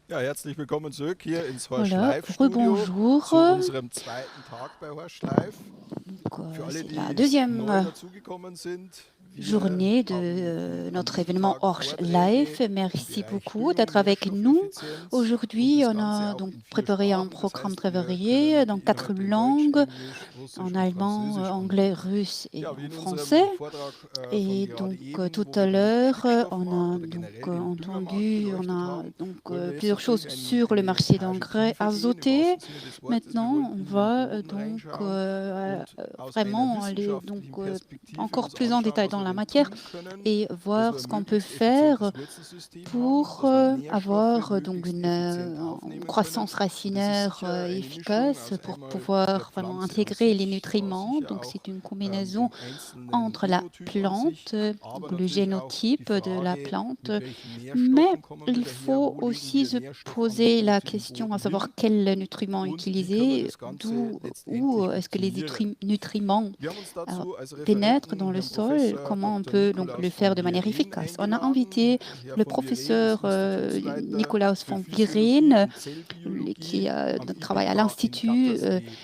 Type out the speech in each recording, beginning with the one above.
Ja, herzlich willkommen zurück hier ins Horst Voilà, Live Studio rebonjour. zu unserem zweiten Tag bei Horst Live. Für alle, C'est la die deuxième neu dazugekommen sind, wir journée de haben an notre diesem événement Tag Orch Vorträge Live. im Merci Bereich beaucoup Düngung, d'être avec nous. Nährstoffeffizienz und Aujourd'hui, das on a Ganze auch donc in vier préparé un Sprachen. Das programme heißt, très wir varié können dans die 4 Inhalte in Deutsch, langues, Englisch, Russisch en und allemand, Französisch anglais, anbieten. russe et Ja, wie en in français. unserem Vortrag von Et gerade donc eben, tout wo à wir den l'heure, on Stickstoffmarkt a oder donc generell den Düngermarkt entendu, on beleuchtet a haben, donc wollen wir jetzt plusieurs natürlich choses sur le eine marché Etage d'engrais tiefer gehen, im azotés. wahrsten Sinne des Wortes. Wir wollen Maintenant, on in den va Boden donc reinschauen und aus einer vraiment aller wissenschaftlichen Perspektive encore uns plus en anschauen, détail was dans wir la denn matière tun können, et dass voir wir ein ce qu'on peut möglichst faire effizientes Wurzelsystem haben, pour dass wir Nährstoffe avoir donc möglichst effizient une aufnehmen können. croissance Und das ist racinaire sicher eine Mischung efficace aus pour einmal der pouvoir vraiment Pflanze an intégrer les sich, nutriments. sicher Donc auch c'est une combinaison dem einzelnen entre la Genotyp an sich, plante, aber donc le natürlich auch die génotype de la Frage, plante, mit welchen mais Nährstoffen kommen wir il daher, faut wo legen aussi wir se Nährstoffanteil poser la für den question à Boden savoir hin quels nutriments und wie können wir utiliser, das Ganze d'où où letztendlich est-ce que les optimieren. nutriments Wir haben uns euh, dazu als pénètrent Referenten dans le Herrn sol, Professor comment on Dr. peut donc Nikolaus le faire von de manière Viren efficace. On a eingeladen. invité Herr le von Viren ist professeur Institutsleiter Nikolaus für von Physiologie Viren, und Zellbiologie qui am travaille à IBK in l'Institut Gattersleben.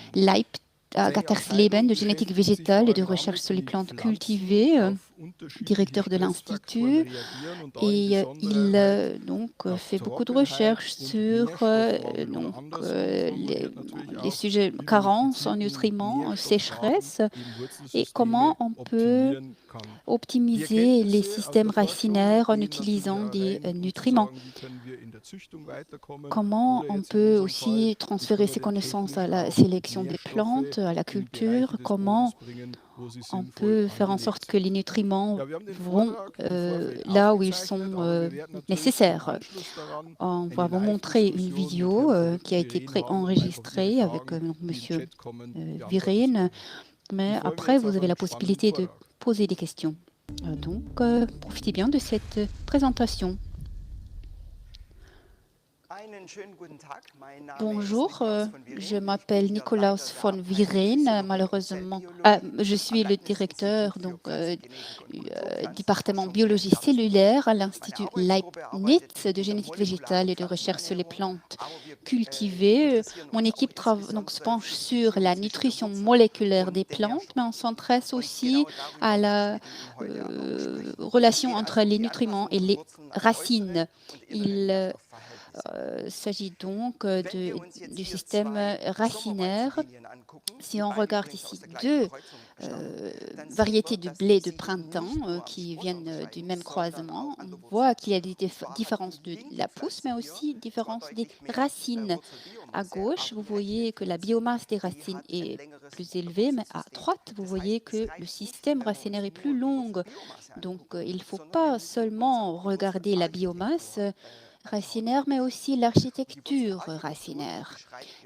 À Seine Gattersleben Abteilung de génétique beschäftigt sich vor végétale et de allem recherche damit, sur les wie plantes Pflanzen cultivées, auf unterschiedliche directeur de Stressfaktoren l'Institut. reagieren und da in Et besonderer Weise donc auf fait beaucoup de Trockenheit recherches und sur Nährstoffmangel oder andersrum formuliert natürlich les auch, sujets wie man mit carence en gezielten nutriments, Nährstoffgaben sécheresse, eben et comment Wurzelsysteme on peut optimieren kann. Die optimiser les Erkenntnisse aus systèmes der Forschung racinaires en gehen natürlich utilisant auch des rein, um zu nutriments. sagen, wie können wir in der Züchtung weiterkommen Comment oder on jetzt in peut unserem Fall, aussi wie transférer können wir ces denn connaissances à technisch la auch sélection des Nährstoffe plantes, à la in Bereiche culture, des comment Bodens bringen, wo sie on sinnvoll peut faire en sorte angelegt que les sind. nutriments Ja, wir haben den vont Vortrag im Vorfeld là où ils aufgezeichnet, sont aber wir werden natürlich im nécessaires. Anschluss daran On va eine vous montrer une Live-Diskussion mit vidéo Herrn qui a été Viren haben, um einfach Ihre préenregistrée avec Fragen, donc die im Monsieur Chat kommen, beantworten zu Viren, können. mais Ich freue mich après jetzt auf vous avez einen la spannenden possibilité de Vortrag. poser des questions. Profitez bien de cette présentation. Bonjour, je m'appelle Nikolaus von Viren. Malheureusement, je suis le directeur du département biologie cellulaire à l'Institut Leibniz de génétique végétale et de recherche sur les plantes cultivées. Mon équipe donc, se penche sur la nutrition moléculaire des plantes, mais on s'intéresse aussi à la relation entre les nutriments et les racines. Il s'agit donc du système racinaire. Si on regarde ici deux variétés de blé de printemps qui viennent du même croisement, on voit qu'il y a des différences de la pousse, mais aussi différences des racines. À gauche, vous voyez que la biomasse des racines est plus élevée, mais à droite, vous voyez que le système racinaire est plus long. Donc, il ne faut pas seulement regarder la biomasse racinaire, mais aussi l'architecture racinaire.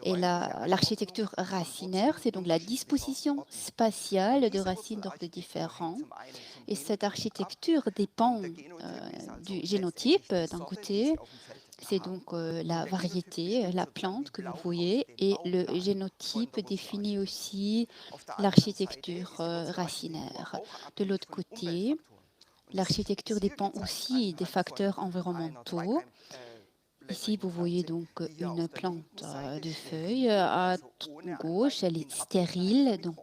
Et l'architecture racinaire, c'est donc la disposition spatiale de racines d'ordre différents. Et cette architecture dépend du génotype d'un côté. C'est donc la variété, la plante que vous voyez, et le génotype définit aussi l'architecture racinaire. De l'autre côté, l'architecture dépend aussi des facteurs environnementaux. Ici, vous voyez donc une plante de feuilles. À gauche, elle est stérile, donc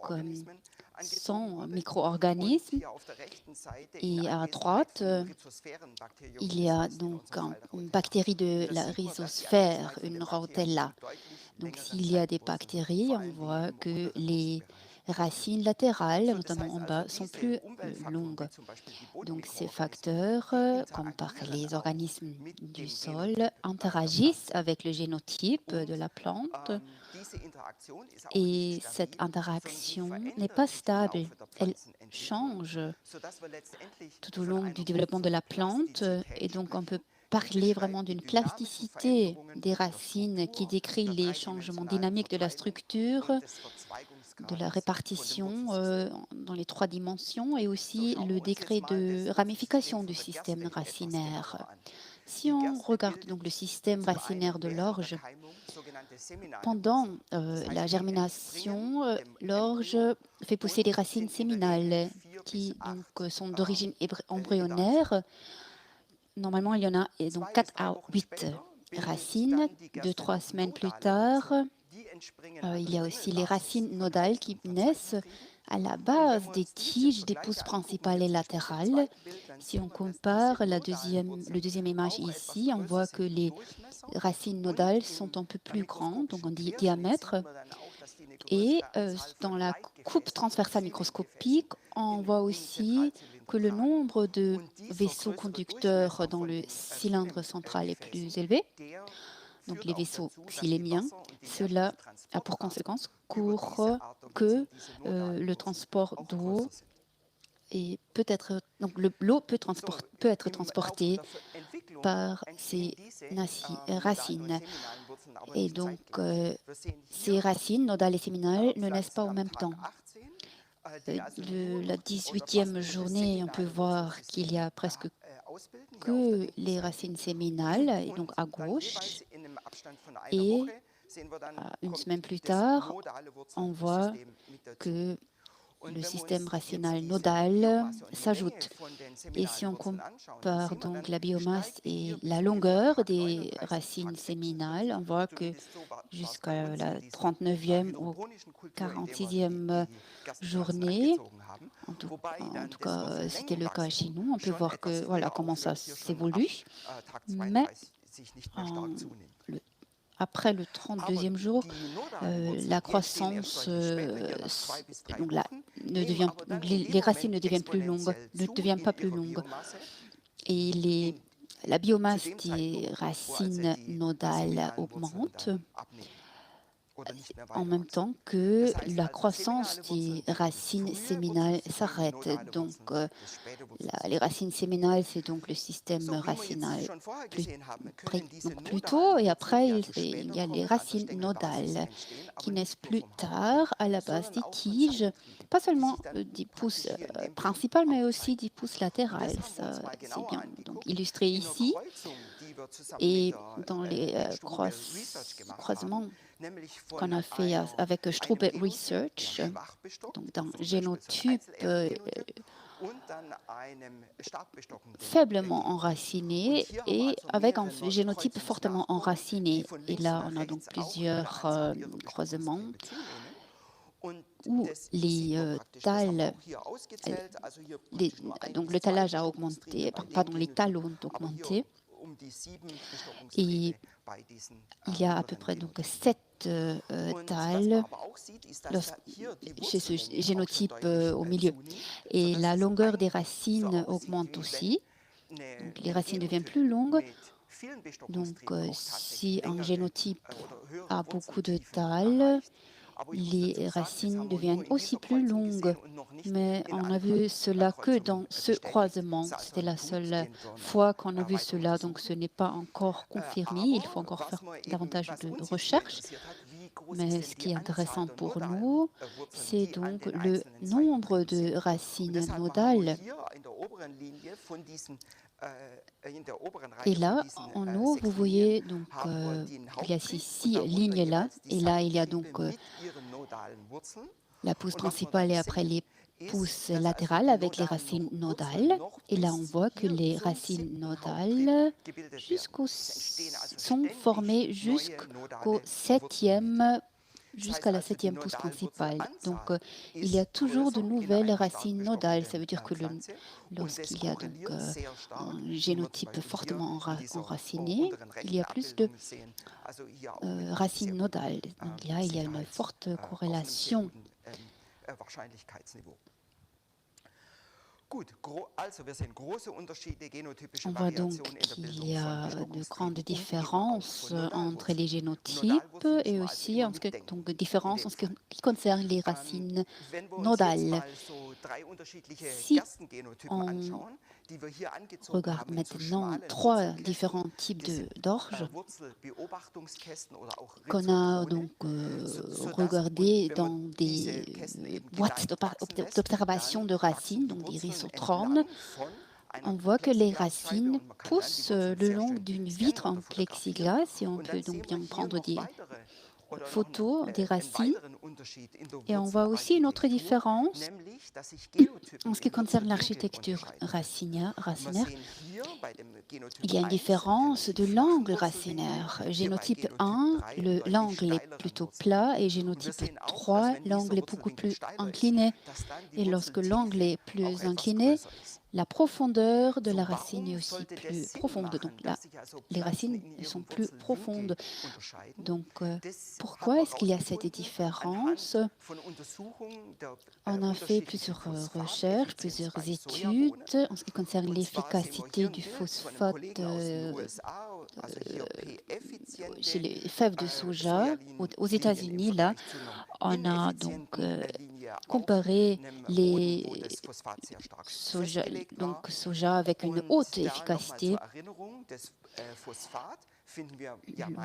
sans micro-organismes. Et à droite, il y a donc une bactérie de la rhizosphère, une rhodella. Donc, s'il y a des bactéries, on voit que les racines latérales, notamment en bas, sont plus longues. Donc, ces facteurs, comme par les organismes du sol, interagissent avec le génotype de la plante. Et cette interaction n'est pas stable. Elle change tout au long du développement de la plante. Et donc, on peut parler vraiment d'une plasticité des racines qui décrit les changements dynamiques de la structure, de la répartition dans les 3 dimensions et aussi le degré de ramification du système racinaire. Si on regarde donc le système racinaire de l'orge, pendant la germination, l'orge fait pousser des racines séminales qui donc, sont d'origine embryonnaire. Normalement, il y en a donc 4 à 8. racines. 2-3 semaines plus tard, il y a aussi les racines nodales qui naissent à la base des tiges des pousses principales et latérales. Si on compare le deuxième image ici, on voit que les racines nodales sont un peu plus grandes, donc en diamètre. Et dans la coupe transversale microscopique, on voit aussi que le nombre de vaisseaux conducteurs dans le cylindre central est plus élevé, donc les vaisseaux xylémiens. Cela a pour conséquence que le transport d'eau et donc l'eau peut être transportée par ces racines. Et donc, ces racines nodales et séminales ne naissent pas en même temps. La 18e journée, on peut voir qu'il y a presque que les racines séminales, et donc à gauche. Et une semaine plus tard, on voit que le système racinal nodal s'ajoute. Et si on compare donc la biomasse et la longueur des racines séminales, on voit que jusqu'à la 39e ou 46e journée, en tout cas c'était le cas chez nous, on peut voir que voilà comment ça s'évolue. Mais après le 32e jour, la croissance, donc les racines ne deviennent pas plus longues. Et la biomasse des racines nodales augmente en même temps que la croissance des racines séminales s'arrête. Donc, les racines séminales, c'est donc le système racinal plus tôt, et après, il y a les racines nodales qui naissent plus tard à la base des tiges, pas seulement des pousses principales, mais aussi des pousses latérales. Ça, c'est bien donc illustré ici. Et dans les croisements qu'on a fait avec Strube Research, donc dans génotype faiblement enraciné et avec un génotype fortement enraciné. Et là, on a donc plusieurs croisements où les donc le tallage a augmenté, pardon, les talons ont augmenté. Et il y a à peu près donc 7 talles chez ce génotype au milieu. Et la longueur des racines augmente aussi. Donc, les racines deviennent plus longues. Donc, si un génotype a beaucoup de talles, les racines deviennent aussi plus longues. Mais on a vu cela que dans ce croisement. C'était la seule fois qu'on a vu cela, donc ce n'est pas encore confirmé. Il faut encore faire davantage de recherches. Mais ce qui est intéressant pour nous, c'est donc le nombre de racines nodales. Et là, en haut, vous voyez donc il y a ces 6 lignes là, et là il y a donc la pousse principale et après les pousses latérales avec les racines nodales. Et là, on voit que les racines nodales sont formées jusqu'à la 7e pousse principale. Donc, il y a toujours de nouvelles racines nodales. Ça veut dire que lorsqu'il y a donc un génotype fortement enraciné, il y a plus de racines nodales. Donc là, il y a une forte corrélation. On voit donc qu'il y a de grandes différences entre les génotypes et aussi donc différences en ce qui concerne les racines nodales. Si on regarde maintenant 3 différents types d'orge qu'on a donc regardé dans des boîtes d'observation de racines, donc des rhizothrones, on voit que les racines poussent le long d'une vitre en plexiglas et on peut donc bien prendre photo des racines. Et on voit aussi une autre différence en ce qui concerne l'architecture racinaire. Il y a une différence de l'angle racinaire. Génotype 1, l'angle est plutôt plat et génotype 3, l'angle est beaucoup plus incliné. Et lorsque l'angle est plus incliné, la profondeur de la racine est aussi plus profonde. Donc là, les racines sont plus profondes. Donc, pourquoi est-ce qu'il y a cette différence? On a fait plusieurs recherches, plusieurs études en ce qui concerne l'efficacité du phosphate chez les fèves de soja aux États-Unis. Là, on a donc comparé les soja avec une haute efficacité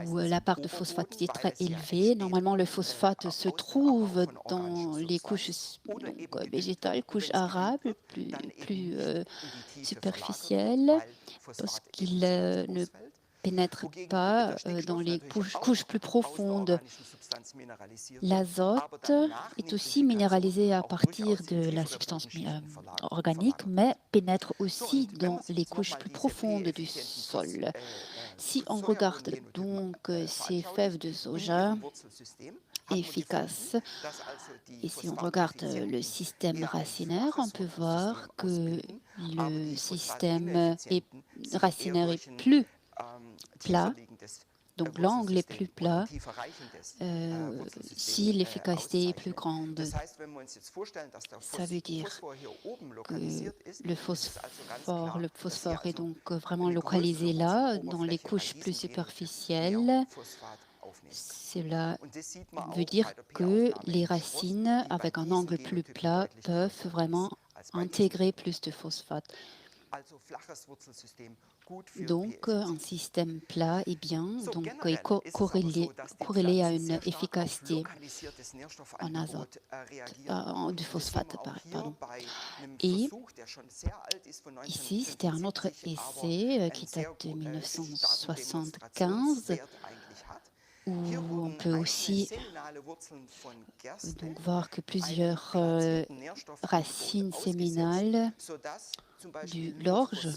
où la part de phosphate est très élevée. Normalement, le phosphate se trouve dans les couches végétales, couches arables, plus superficielles, parce qu'il ne pénètre pas dans les couches plus profondes. L'azote est aussi minéralisé à partir de la substance organique, mais pénètre aussi dans les couches plus profondes du sol. Si on regarde donc ces fèves de soja efficaces, et si on regarde le système racinaire, on peut voir que le système racinaire est plus plat, donc l'angle est plus plat si l'efficacité est plus grande. Ça veut dire que le phosphore est donc vraiment localisé là, dans les couches plus superficielles. Cela veut dire que les racines avec un angle plus plat peuvent vraiment intégrer plus de phosphate. Donc, un système plat est bien, donc est corrélé à une efficacité en azote, du phosphate, pardon. Et ici, c'était un autre essai qui date de 1975, où on peut aussi donc voir que plusieurs racines séminales du l'orge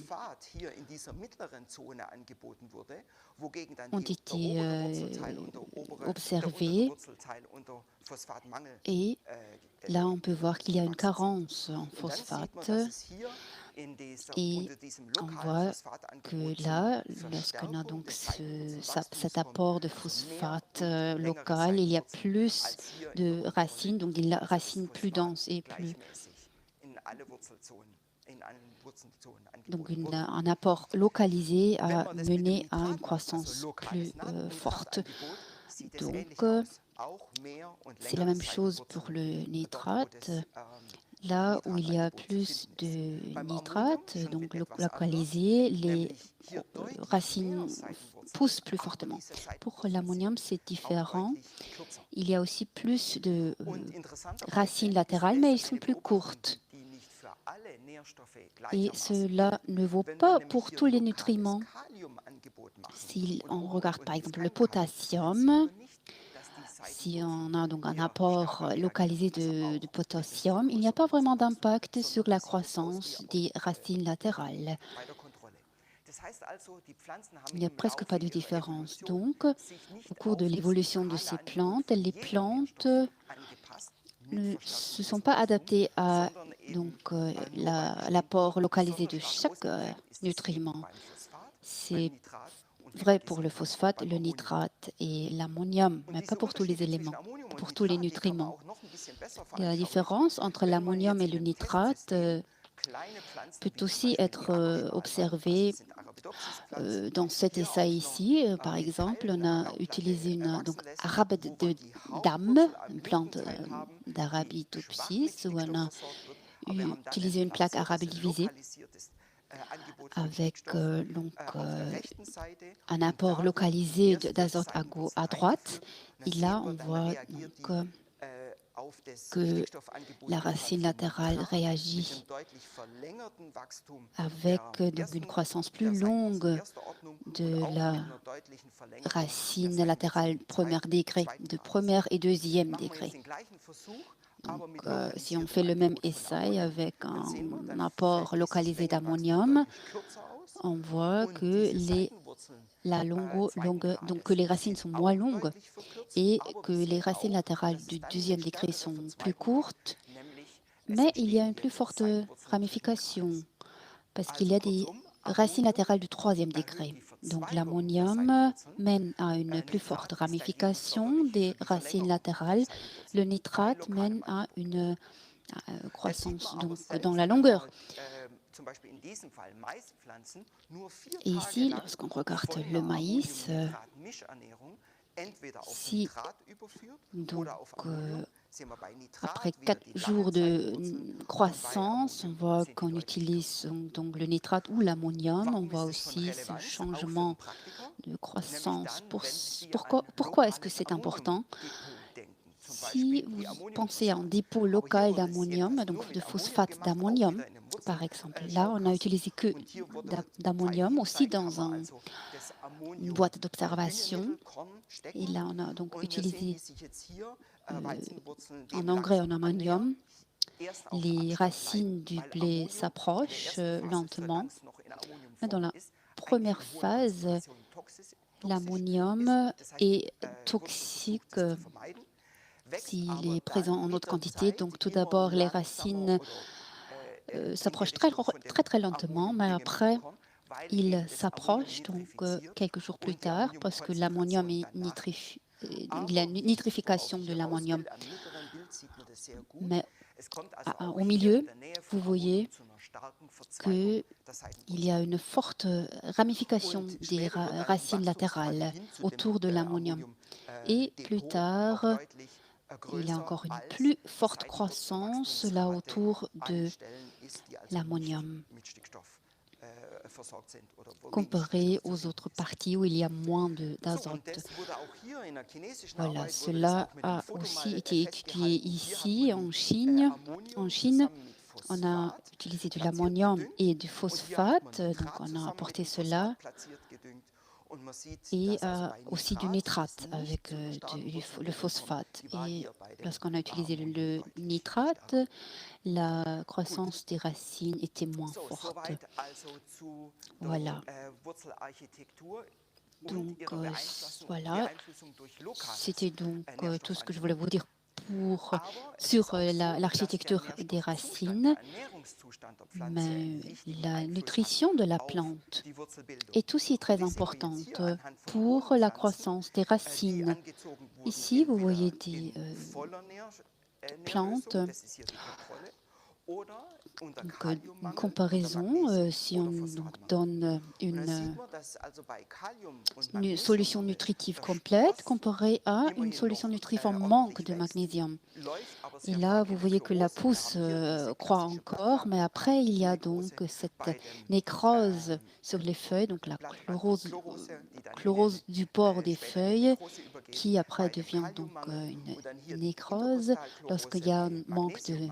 ont été observées et là on peut voir qu'il y a une carence en phosphate et on voit que là, lorsqu'on a donc cet apport de phosphate local, il y a plus de racines, donc des racines plus denses et plus. Donc un apport localisé a mené à une croissance plus forte. Donc c'est la même chose pour le nitrate. Là où il y a plus de nitrate, donc localisé, les racines poussent plus fortement. Pour l'ammonium, c'est différent. Il y a aussi plus de racines latérales, mais elles sont plus courtes. Et cela ne vaut pas pour tous les nutriments. Si on regarde par exemple le potassium, si on a donc un apport localisé de potassium, il n'y a pas vraiment d'impact sur la croissance des racines latérales. Il n'y a presque pas de différence. Donc, au cours de l'évolution de ces plantes, les plantes ne se sont pas adaptées à l'apport localisé de chaque nutriment. C'est vrai pour le phosphate, le nitrate et l'ammonium, mais pas pour tous les éléments, pour tous les nutriments. La différence entre l'ammonium et le nitrate peut aussi être observée dans cet essai ici. Par exemple, on a utilisé une arabe de dame, une plante d'Arabidopsis, où on a utilisé une plaque arabe divisée avec un apport localisé d'azote à droite. Et là, on voit donc que la racine latérale réagit avec donc, une croissance plus longue de la racine latérale premier degré, de premier et deuxième degré. Donc, si on fait le même essai avec un apport localisé d'ammonium, on voit que que les racines sont moins longues et que les racines latérales du deuxième degré sont plus courtes, mais il y a une plus forte ramification parce qu'il y a des racines latérales du troisième degré. Donc l'ammonium mène à une plus forte ramification des racines latérales. Le nitrate mène à une croissance donc, dans la longueur. Et ici, lorsqu'on regarde le maïs, si donc, après 4 jours de croissance, on voit qu'on utilise donc le nitrate ou l'ammonium. On voit aussi ce changement de croissance. Pourquoi est-ce que c'est important? Si vous pensez à un dépôt local d'ammonium, donc de phosphate d'ammonium, par exemple, là, on a utilisé que d'ammonium aussi dans une boîte d'observation. Et là, on a donc utilisé un engrais en ammonium. Les racines du blé s'approchent lentement. Dans la première phase, l'ammonium est toxique s'il est présent en haute quantité. Donc, tout d'abord, les racines s'approchent très lentement, mais après, ils s'approchent donc quelques jours plus tard parce que l'ammonium est il y a une nitrification de l'ammonium. Mais au milieu, vous voyez qu'il y a une forte ramification des racines latérales autour de l'ammonium. Et plus tard, il y a encore une plus forte croissance là autour de l'ammonium comparé aux autres parties où il y a moins d'azote. Voilà, cela a aussi été étudié ici en Chine. En Chine, on a utilisé de l'ammonium et du phosphate, donc on a apporté cela, et aussi du nitrate avec le phosphate. Et lorsqu'on a utilisé le nitrate, la croissance des racines était moins forte. Voilà. Donc voilà, c'était donc tout ce que je voulais vous dire sur l'architecture des racines. Mais la nutrition de la plante est aussi très importante pour la croissance des racines. Ici, vous voyez des plantes. Donc, une comparaison, si on donne une solution nutritive complète comparée à une solution nutritive en manque de magnésium. Et là, vous voyez que la pousse croît encore, mais après, il y a donc cette nécrose sur les feuilles, donc la chlorose du pore des feuilles, qui après devient donc une nécrose lorsqu'il y a un manque de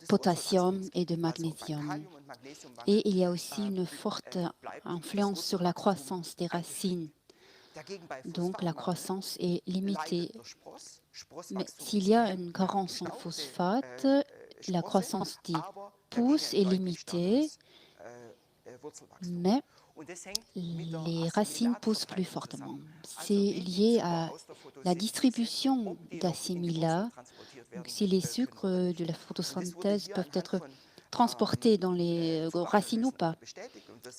potassium et de magnésium. Et il y a aussi une forte influence sur la croissance des racines. Donc la croissance est limitée. Mais s'il y a une carence en phosphate, la croissance des pousses est limitée, mais les racines poussent plus fortement. C'est lié à la distribution d'assimilats. Si les sucres de la photosynthèse peuvent être transportés dans les racines ou pas.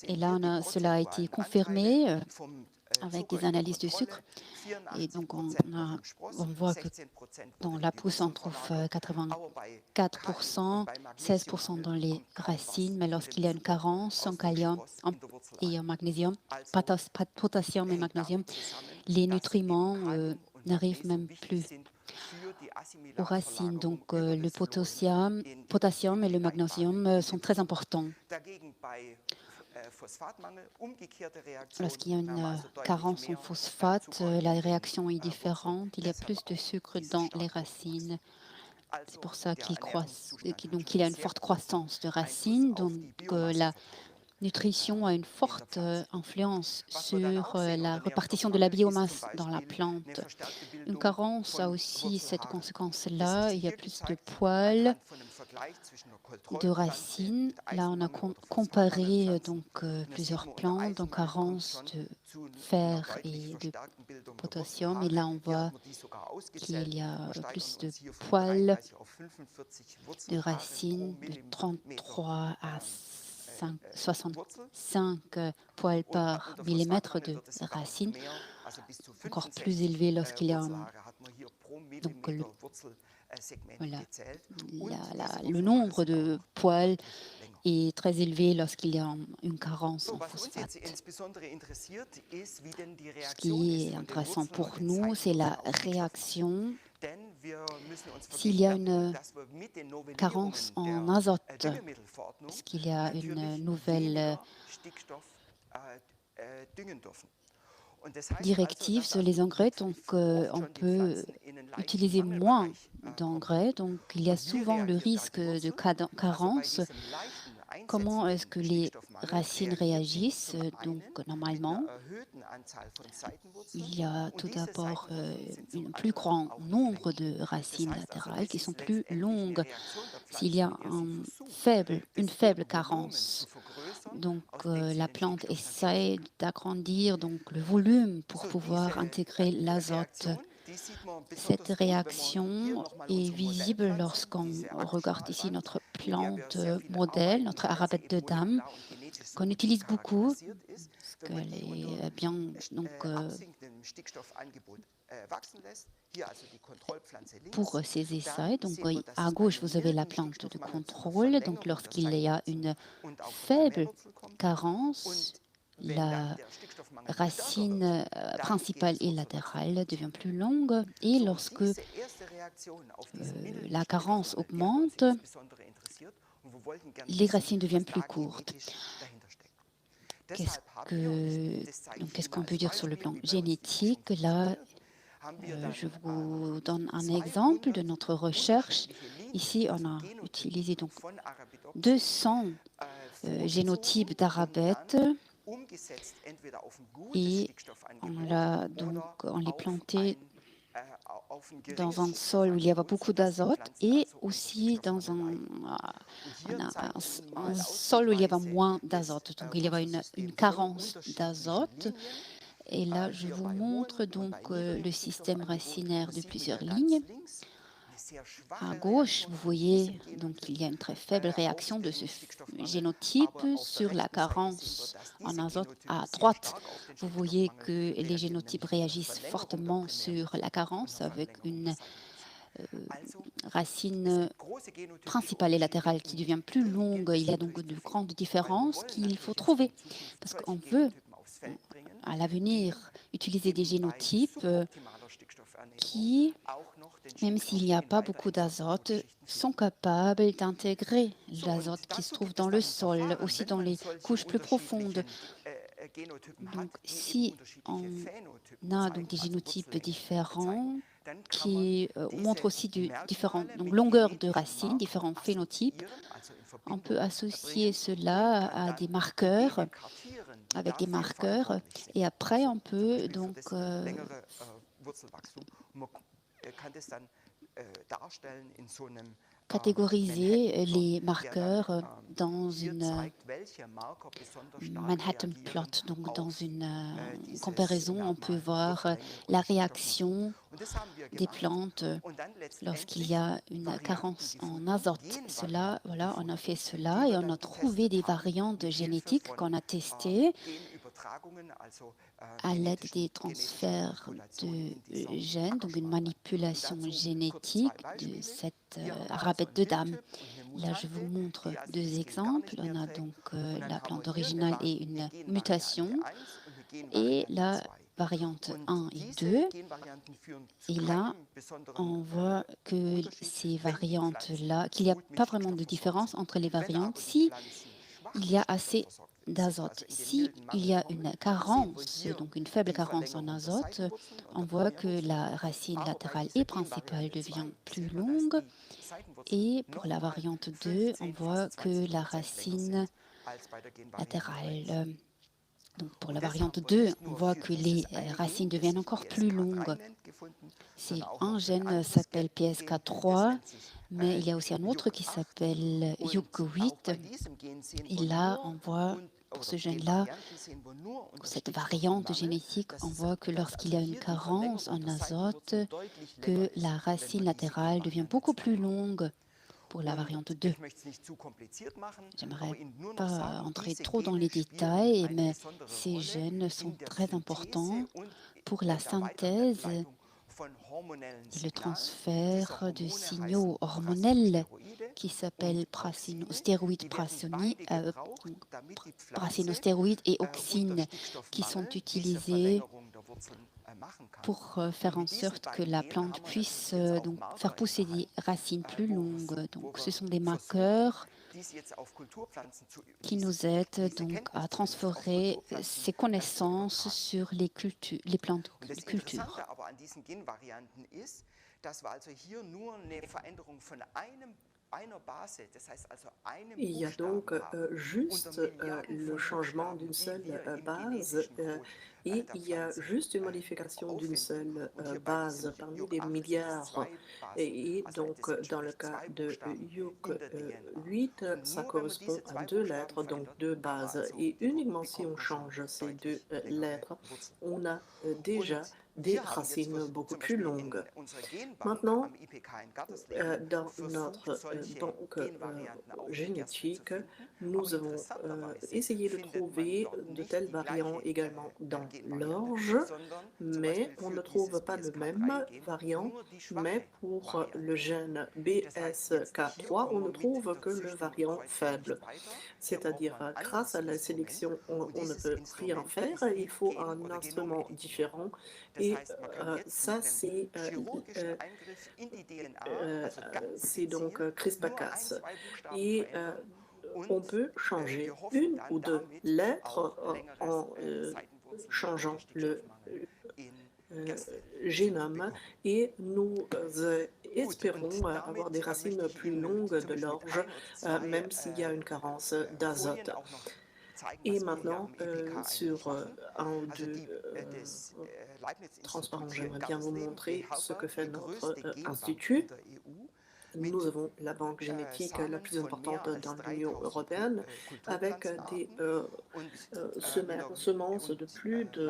Et là, cela a été confirmé avec des analyses de sucre. Et donc, on voit que dans la pousse, on trouve 84%, 16% dans les racines, mais lorsqu'il y a une carence en kalium et en magnésium, potassium et magnésium, les nutriments n'arrivent même plus aux racines. Donc, le potassium et le magnésium sont très importants. Lorsqu'il y a une carence en phosphate, la réaction est différente. Il y a plus de sucre dans les racines. C'est pour ça donc il y a une forte croissance de racines. Donc la nutrition a une forte influence sur la répartition de la biomasse dans la plante. Une carence a aussi cette conséquence-là. Il y a plus de poils de racines. Là, on a comparé plusieurs plantes en carence de fer et de potassium. Et là, on voit qu'il y a plus de poils de racines de 33 à 65 poils par millimètre de racine, encore plus élevé lorsqu'il y a le nombre de poils est très élevé lorsqu'il y a une carence en phosphate. Ce qui est intéressant pour nous, c'est la réaction s'il y a une carence en azote, parce qu'il y a une nouvelle directive sur les engrais, donc on peut utiliser moins d'engrais, donc il y a souvent le risque de carence. Comment est-ce que les racines réagissent? Donc, normalement, il y a tout d'abord un plus grand nombre de racines latérales qui sont plus longues. S'il y a une faible carence, donc la plante essaie d'agrandir donc le volume pour pouvoir intégrer l'azote. Cette réaction est visible lorsqu'on regarde ici notre plante modèle, notre arabette de dame, qu'on utilise beaucoup, parce qu'elle est bien pour ces essais. Donc à gauche, vous avez la plante de contrôle. Donc lorsqu'il y a une faible carence, la racine principale et latérale devient plus longue, et lorsque la carence augmente, les racines deviennent plus courtes. Qu'est-ce qu'on peut dire sur le plan génétique? Là, je vous donne un exemple de notre recherche. Ici, on a utilisé donc 200 génotypes d'arabette et on les plantait dans un sol où il y avait beaucoup d'azote et aussi dans un sol où il y avait moins d'azote. Donc, il y avait une carence d'azote. Et là, je vous montre donc le système racinaire de plusieurs lignes. À gauche, vous voyez donc qu'il y a une très faible réaction de ce génotype sur la carence en azote. À droite, vous voyez que les génotypes réagissent fortement sur la carence avec une racine principale et latérale qui devient plus longue. Il y a donc de grandes différences qu'il faut trouver parce qu'on veut à l'avenir utiliser des génotypes qui, même s'il n'y a pas beaucoup d'azote, sont capables d'intégrer l'azote qui se trouve dans le sol, aussi dans les couches plus profondes. Donc, si on a donc des génotypes différents qui montrent aussi différentes longueurs de racines, différents phénotypes, on peut associer cela à des marqueurs, avec des marqueurs, et après on peut donc catégoriser les marqueurs dans une Manhattan plot. Donc, dans une comparaison, on peut voir la réaction des plantes lorsqu'il y a une carence en azote. Voilà, on a fait cela et on a trouvé des variantes génétiques qu'on a testées à l'aide des transferts de gènes, donc une manipulation génétique de cette arabette de dame. Là, je vous montre deux exemples. On a donc la plante originale et une mutation, et la variante 1 et 2. Et là, on voit que ces variantes-là, qu'il n'y a pas vraiment de différence entre les variantes si il y a assez d'azote. Si il y a une carence, donc une faible carence en azote, on voit que la racine latérale et principale devient plus longue. Et pour la variante 2, on voit que la racine latérale, donc pour la variante 2, on voit que les racines deviennent encore plus longues. C'est un gène s'appelle PSK3, mais il y a aussi un autre qui s'appelle YUK8. Et là, on voit pour ce gène-là, cette variante génétique, on voit que lorsqu'il y a une carence en azote, que la racine latérale devient beaucoup plus longue pour la variante 2. J'aimerais pas entrer trop dans les détails, mais ces gènes sont très importants pour la synthèse et le transfert de signaux hormonels qui s'appellent prassinostéroïdes et auxines qui sont utilisés pour faire en sorte que la plante puisse donc faire pousser des racines plus longues. Donc, ce sont des marqueurs qui nous aident donc à transférer ces connaissances sur les plantes de culture. Il y a donc juste le changement d'une seule base et il y a juste une modification d'une seule base parmi des milliards. Et donc, dans le cas de YUK8, ça correspond à 2 lettres, donc 2 bases. Et uniquement si on change ces 2 lettres, on a déjà des racines beaucoup plus longues. Maintenant, dans notre banque génétique, nous avons essayé de trouver de tels variants également dans l'orge, mais on ne trouve pas le même variant, mais pour le gène BSK3, on ne trouve que le variant faible. C'est-à-dire, grâce à la sélection, on ne peut rien faire, il faut un instrument différent, et ça, c'est donc CRISPR-Cas. Et on peut changer 1 ou 2 lettres en changeant le génome, et nous espérons avoir des racines plus longues de l'orge, même s'il y a une carence d'azote. Et maintenant, sur un ou deux transparents, j'aimerais bien vous montrer ce que fait notre institut. Nous avons la banque génétique la plus importante dans l'Union européenne, avec des semences de plus de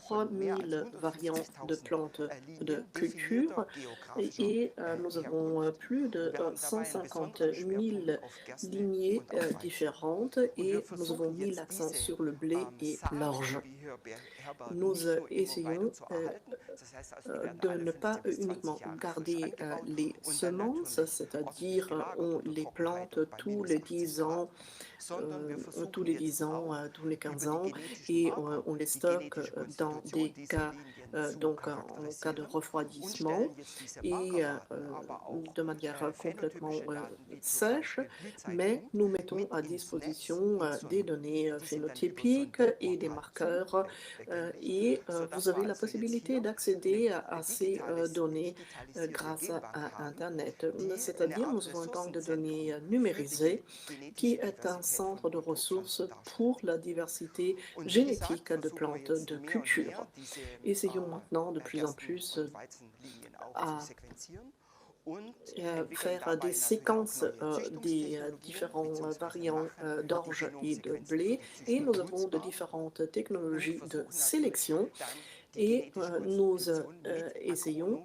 3000 variants de plantes de culture, et nous avons plus de 150 000 lignées différentes, et nous avons mis l'accent sur le blé et l'orge. Nous essayons de ne pas uniquement garder les semences, c'est-à-dire on les plante tous les 10 ans, tous les 15 ans, et on les stocke dans des cas, donc en cas de refroidissement, et de manière complètement sèche, mais nous mettons à disposition des données phénotypiques et des marqueurs, et vous avez la possibilité d'accéder à ces données grâce à Internet. C'est-à-dire, nous avons une banque de données numérisée qui est un centre de ressources pour la diversité génétique de plantes de culture. Essayons maintenant de plus en plus à faire des séquences des différents variants d'orge et de blé, et nous avons de différentes technologies de sélection, et nous essayons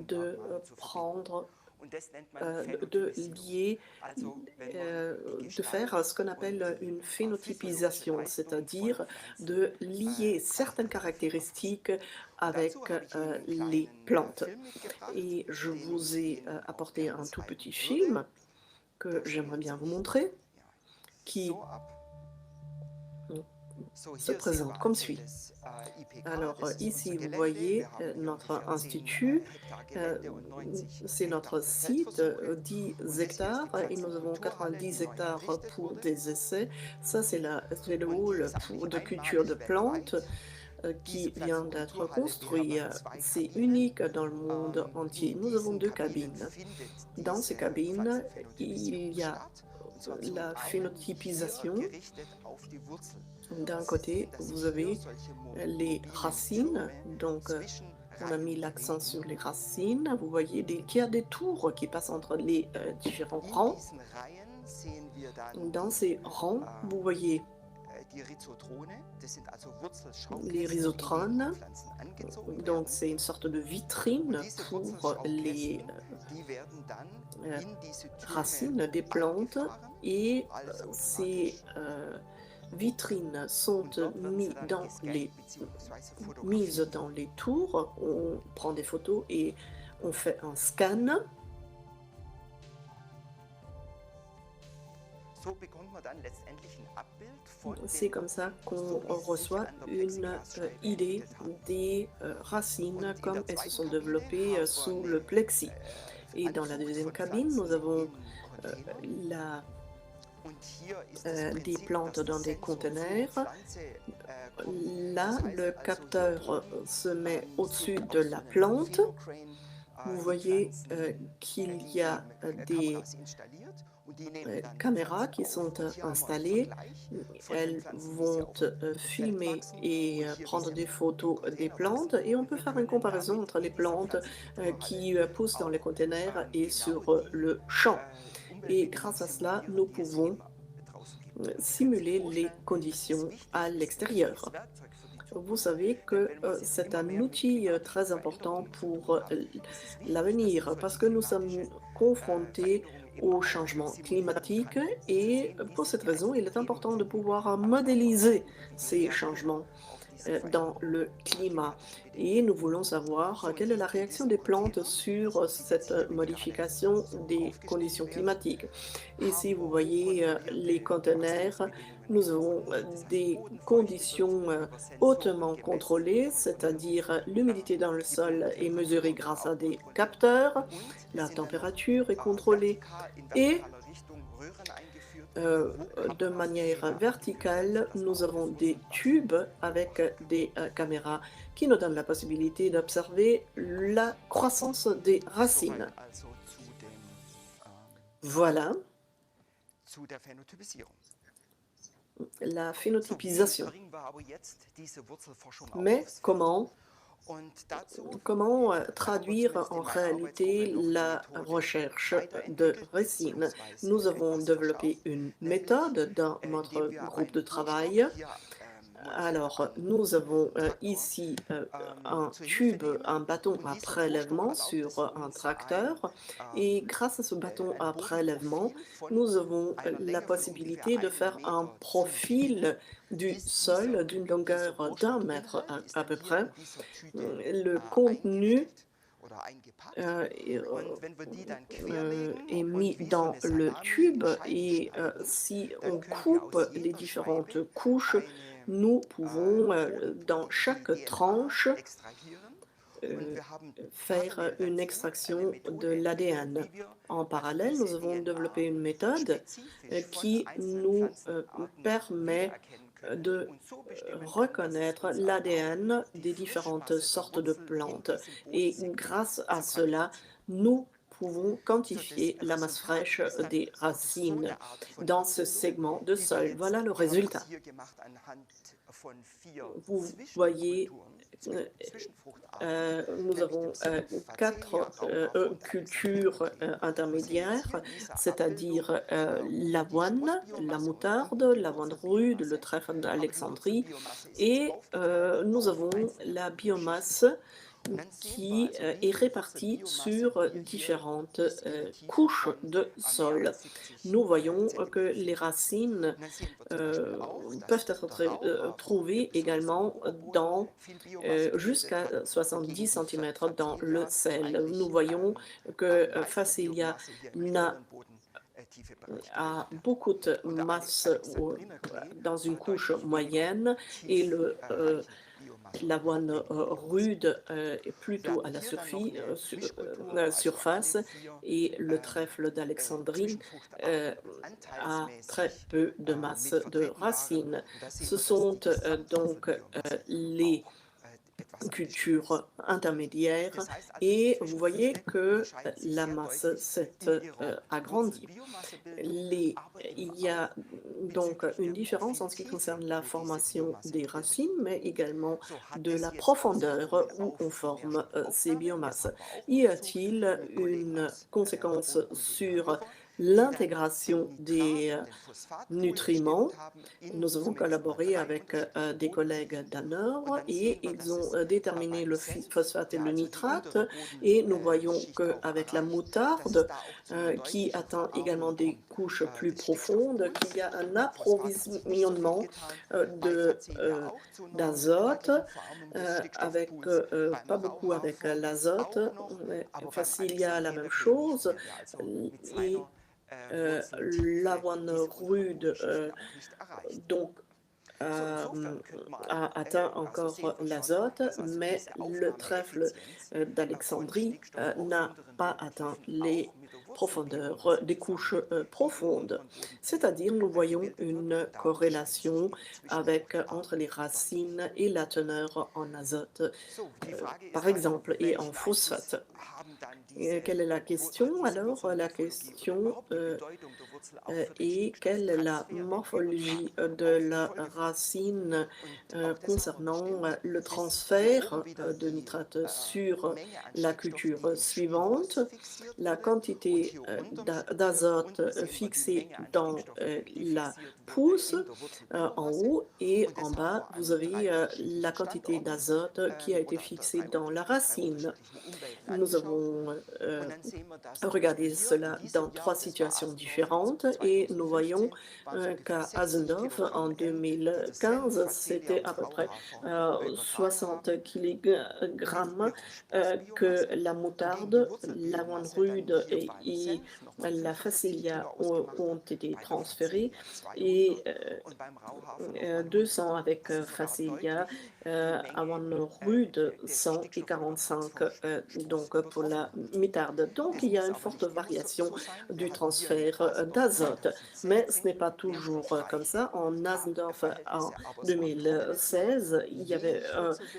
de prendre de lier, de faire ce qu'on appelle une phénotypisation, c'est-à-dire de lier certaines caractéristiques avec les plantes. Et je vous ai apporté un tout petit film que j'aimerais bien vous montrer, qui se présente comme suit. Alors ici, vous voyez notre institut, euh, c'est notre site, 10 hectares, et nous avons 90 hectares pour des essais. Ça, c'est le hall de culture de plantes qui vient d'être construit. C'est unique dans le monde entier. Nous avons 2 cabines. Dans ces cabines, il y a la phénotypisation. D'un côté, vous avez les racines, donc on a mis l'accent sur les racines. Vous voyez qu'il y a des tours qui passent entre les différents rangs. Dans ces rangs, vous voyez les rhizotrones, donc c'est une sorte de vitrine pour les racines des plantes, et ces vitrines sont mises dans les tours. On prend des photos et on fait un scan. C'est comme ça qu'on reçoit une idée des racines, comme elles se sont développées sous le plexi. Et dans la deuxième cabine, nous avons des plantes dans des conteneurs. Là, le capteur se met au-dessus de la plante. Vous voyez qu'il y a des caméras qui sont installées. Elles vont filmer et prendre des photos des plantes, et on peut faire une comparaison entre les plantes qui poussent dans les conteneurs et sur le champ. Et grâce à cela, nous pouvons simuler les conditions à l'extérieur. Vous savez que c'est un outil très important pour l'avenir, parce que nous sommes confrontés au changement climatique, et pour cette raison, il est important de pouvoir modéliser ces changements dans le climat. Et nous voulons savoir quelle est la réaction des plantes sur cette modification des conditions climatiques. Ici, vous voyez les conteneurs. Nous avons des conditions hautement contrôlées, c'est-à-dire l'humidité dans le sol est mesurée grâce à des capteurs, la température est contrôlée, et de manière verticale, nous avons des tubes avec des caméras qui nous donnent la possibilité d'observer la croissance des racines. Voilà la phénotypisation. Mais comment traduire en réalité la recherche de racines? Nous avons développé une méthode dans notre groupe de travail. Alors, nous avons ici un tube, un bâton à prélèvement sur un tracteur, et grâce à ce bâton à prélèvement, nous avons la possibilité de faire un profil du sol d'une longueur d'1 mètre à peu près. Le contenu est mis dans le tube, et si on coupe les différentes couches, nous pouvons, dans chaque tranche, faire une extraction de l'ADN. En parallèle, nous avons développé une méthode qui nous permet de reconnaître l'ADN des différentes sortes de plantes. Et grâce à cela, nous pouvons quantifier la masse fraîche des racines dans ce segment de sol. Voilà le résultat. Vous voyez, nous avons 4 cultures intermédiaires, c'est-à-dire l'avoine, la moutarde, l'avoine rude, le trèfle d'Alexandrie, et nous avons la biomasse qui est répartie sur différentes couches de sol. Nous voyons que les racines peuvent être trouvées également dans jusqu'à 70 cm dans le sel. Nous voyons que Phacelia n'a a beaucoup de masse dans une couche moyenne et l'avoine rude est plutôt à la surface et le trèfle d'Alexandrie a très peu de masse de racines. Ce sont donc les culture intermédiaire et vous voyez que la masse s'est agrandie. Il y a donc une différence en ce qui concerne la formation des racines, mais également de la profondeur où on forme ces biomasses. Y a-t-il une conséquence sur l'intégration des nutriments? Nous avons collaboré avec des collègues d'Anor et ils ont déterminé le phosphate et le nitrate et nous voyons qu'avec la moutarde qui atteint également des couches plus profondes, qu'il y a un approvisionnement d'azote, avec pas beaucoup avec l'azote. Facilia, la même chose. Et l'avoine rude donc a atteint encore l'azote, mais le trèfle d'Alexandrie n'a pas atteint les profondeurs des couches profondes. C'est-à-dire, nous voyons une corrélation entre les racines et la teneur en azote, par exemple, et en phosphate. Quelle est la question? Alors, la question est quelle est la morphologie de la racine concernant le transfert de nitrate sur la culture suivante, la quantité d'azote fixée dans la pousse en haut et en bas, vous avez la quantité d'azote qui a été fixée dans la racine. Nous avons regardé cela dans 3 situations différentes et nous voyons qu'à Asendorf, en 2015, c'était à peu près 60 kg que la moutarde, l'avoine rude et la facilia ont été transférés et 200 avec facilia, avoine rude 100 et 45 donc pour la moutarde. Donc il y a une forte variation du transfert d'azote, mais ce n'est pas toujours comme ça. En Asendorf en 2016,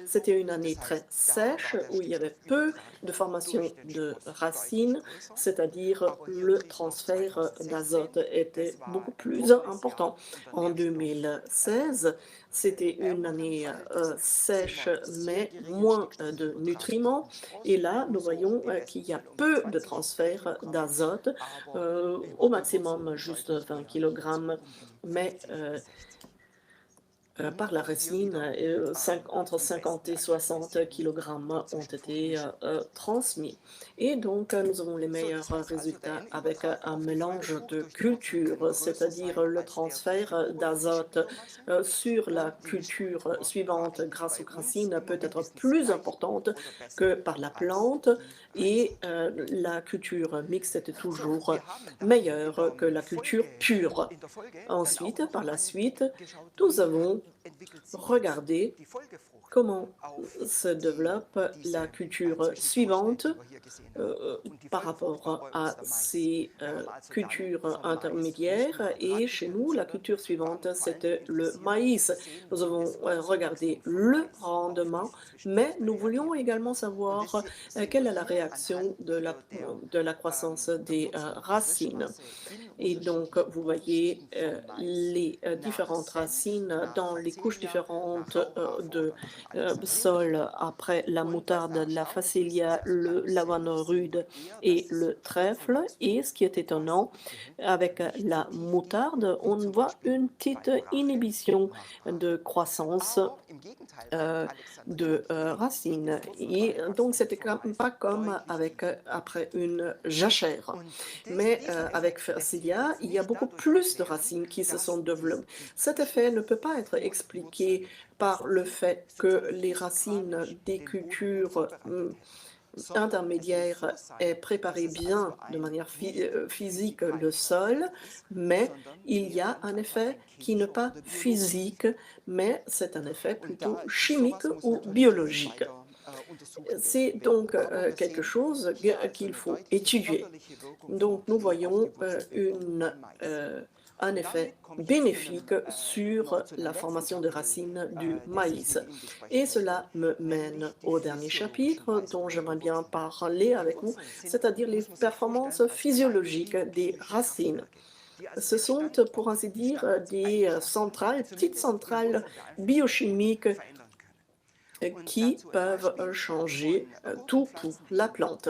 c'était une année très sèche où il y avait peu de formation de racines, c'est-à-dire le transfert d'azote était beaucoup plus important. En 2016, c'était une année sèche, mais moins de nutriments. Et là, nous voyons qu'il y a peu de transfert d'azote, au maximum juste 20 kg, mais par la racine, entre 50 et 60 kg ont été transmis. Et donc, nous avons les meilleurs résultats avec un mélange de cultures, c'est-à-dire le transfert d'azote sur la culture suivante grâce aux racines peut être plus importante que par la plante et la culture mixte était toujours meilleure que la culture pure. Ensuite, par la suite, nous avons regardé comment se développe la culture suivante par rapport à ces cultures intermédiaires. Et chez nous, la culture suivante, c'était le maïs. Nous avons regardé le rendement, mais nous voulions également savoir quelle est la réaction de la croissance des racines. Et donc, vous voyez les différentes racines dans les couches différentes de sol après la moutarde, la facilia, l'avoine rude et le trèfle. Et ce qui est étonnant, avec la moutarde, on voit une petite inhibition de croissance de racines. Et donc, c'était pas comme après une jachère. Mais avec Facilia, il y a beaucoup plus de racines qui se sont développées. Cet effet ne peut pas être expliqué par le fait que les racines des cultures intermédiaire est préparé bien de manière physique le sol, mais il y a un effet qui n'est pas physique, mais c'est un effet plutôt chimique ou biologique. C'est donc quelque chose qu'il faut étudier. Donc nous voyons un effet bénéfique sur la formation de racines du maïs. Et cela me mène au dernier chapitre dont j'aimerais bien parler avec vous, c'est-à-dire les performances physiologiques des racines. Ce sont, pour ainsi dire, des petites centrales biochimiques qui peuvent changer tout pour la plante.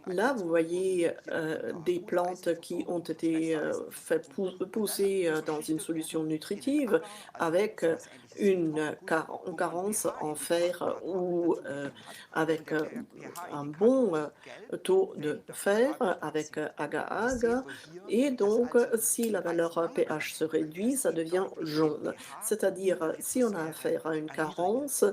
Là, vous voyez des plantes qui ont été faites pousser dans une solution nutritive avec une carence en fer ou avec un bon taux de fer, avec agar-agar. Et donc, si la valeur pH se réduit, ça devient jaune. C'est-à-dire, si on a affaire à une carence,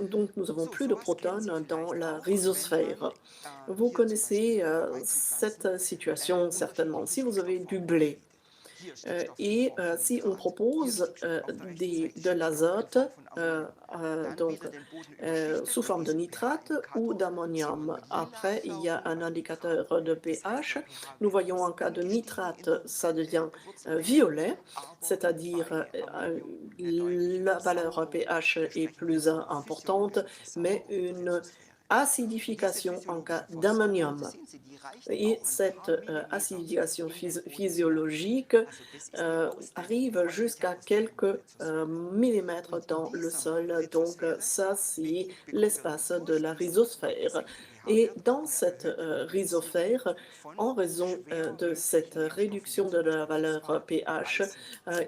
donc nous avons plus de protones dans la rhizosphère. Vous connaissez cette situation certainement. Si vous avez du blé, et si on propose de l'azote sous forme de nitrate ou d'ammonium. Après, il y a un indicateur de pH. Nous voyons en cas de nitrate, ça devient violet, c'est-à-dire la valeur pH est plus importante, mais une acidification en cas d'ammonium. Et cette acidification physiologique arrive jusqu'à quelques millimètres dans le sol. Donc ça, c'est l'espace de la rhizosphère. Et dans cette rhizosphère, en raison de cette réduction de la valeur pH,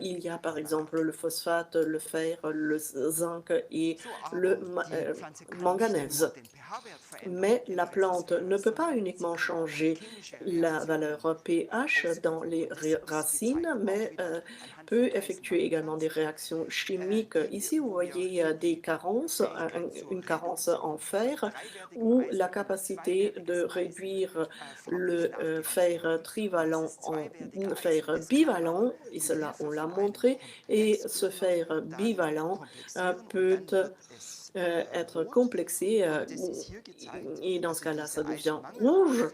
il y a par exemple le phosphate, le fer, le zinc et le manganèse. Mais la plante ne peut pas uniquement changer la valeur pH dans les racines, mais peut effectuer également des réactions chimiques. Ici, vous voyez des carences, une carence en fer, où la capacité de réduire le fer trivalent en fer bivalent, et cela on l'a montré, et ce fer bivalent peut être complexé et dans ce cas-là, ça devient rouge,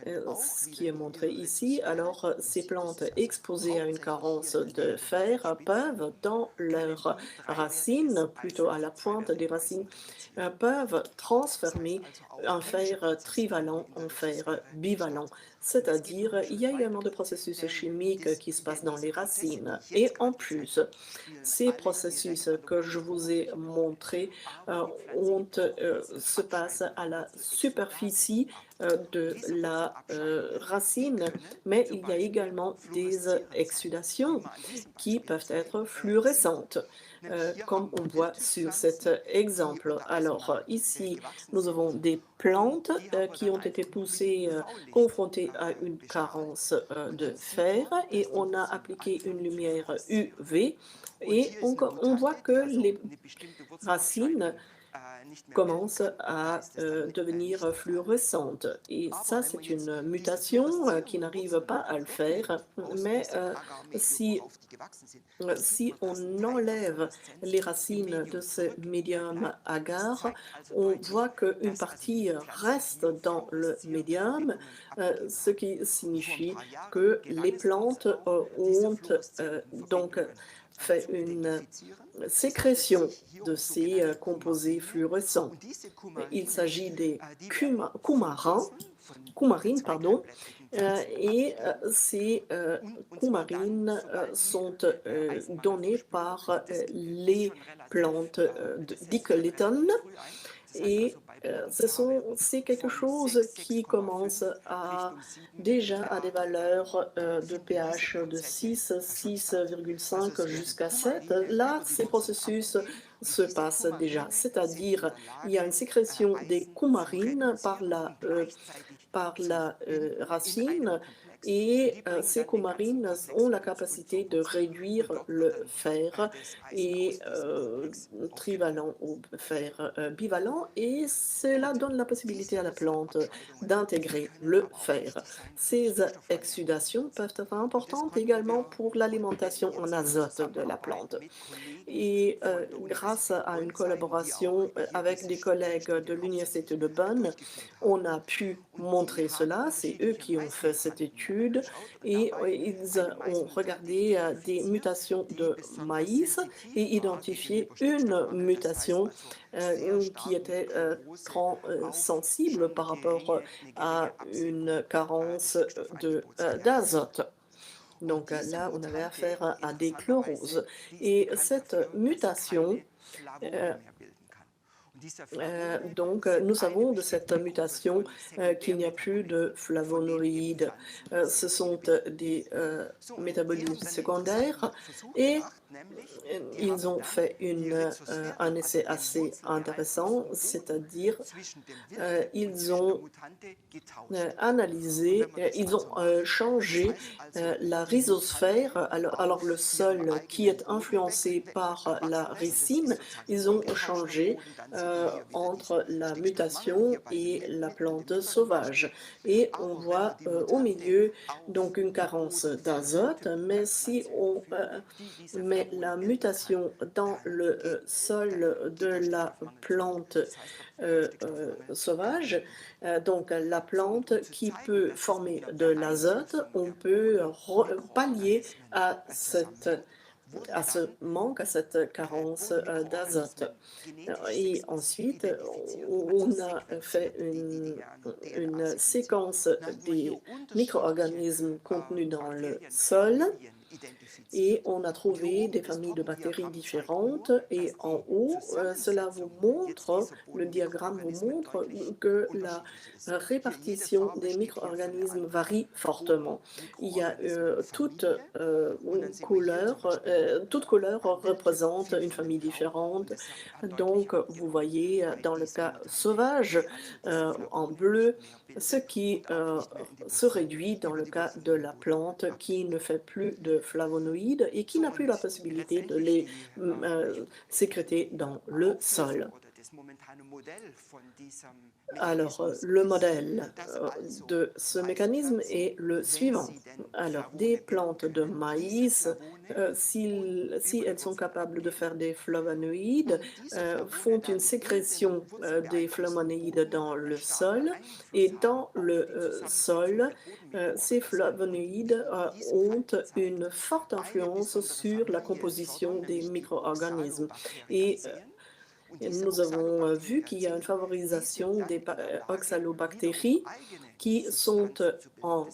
ce qui est montré ici. Alors, ces plantes exposées à une carence de fer peuvent, dans leurs racines, plutôt à la pointe des racines, peuvent transformer un fer trivalent en fer bivalent. C'est-à-dire, il y a également des processus chimiques qui se passent dans les racines. Et en plus, ces processus que je vous ai montrés se passent à la superficie de la racine, mais il y a également des exsudations qui peuvent être fluorescentes. Comme on voit sur cet exemple. Alors ici, nous avons des plantes qui ont été poussées, confrontées à une carence de fer et on a appliqué une lumière UV et on voit que les racines commence à devenir fluorescente. Et ça, c'est une mutation qui n'arrive pas à le faire. Mais si on enlève les racines de ce médium agar, on voit qu'une partie reste dans le médium, ce qui signifie que les plantes ont donc fait une sécrétion de ces composés fluorescents. Il s'agit des coumarines, pardon, et ces coumarines sont données par les plantes d'Icoléton. Et c'est quelque chose qui commence déjà à des valeurs de pH de 6, 6,5 jusqu'à 7. Là, ces processus se passent déjà, c'est-à-dire il y a une sécrétion des coumarines par la racine et ces coumarines ont la capacité de réduire le fer et trivalent ou fer bivalent, et cela donne la possibilité à la plante d'intégrer le fer. Ces exsudations peuvent être importantes également pour l'alimentation en azote de la plante. Et grâce à une collaboration avec des collègues de l'Université de Bonn, on a pu montrer cela. C'est eux qui ont fait cette étude et ils ont regardé des mutations de maïs et identifié une mutation qui était sensible par rapport à une carence d'azote. Donc là, on avait affaire à des chloroses. Et cette mutation, nous savons de cette mutation qu'il n'y a plus de flavonoïdes. Ce sont des métabolismes secondaires et ils ont fait un essai assez intéressant, c'est-à-dire ils ont analysé, ils ont changé la rhizosphère, alors le sol qui est influencé par la ricine, ils ont changé entre la mutation et la plante sauvage. Et on voit au milieu donc une carence d'azote, mais si on met la mutation dans le sol de la plante sauvage, donc la plante qui peut former de l'azote, on peut pallier à ce manque, à cette carence d'azote. Et ensuite, on a fait une séquence des micro-organismes contenus dans le sol et on a trouvé des familles de bactéries différentes. Et en haut, cela vous montre, le diagramme vous montre que la répartition des micro-organismes varie fortement. Il y a toute couleur représente une famille différente. Donc, vous voyez dans le cas sauvage, en bleu, ce qui se réduit dans le cas de la plante qui ne fait plus de flavonoïdes et qui n'a plus la possibilité de les sécréter dans le sol. Alors, le modèle de ce mécanisme est le suivant. Alors, des plantes de maïs, si elles sont capables de faire des flavonoïdes, font une sécrétion des flavonoïdes dans le sol, et dans le sol, ces flavonoïdes ont une forte influence sur la composition des micro-organismes. Et nous avons vu qu'il y a une favorisation des oxalobactéries qui sont en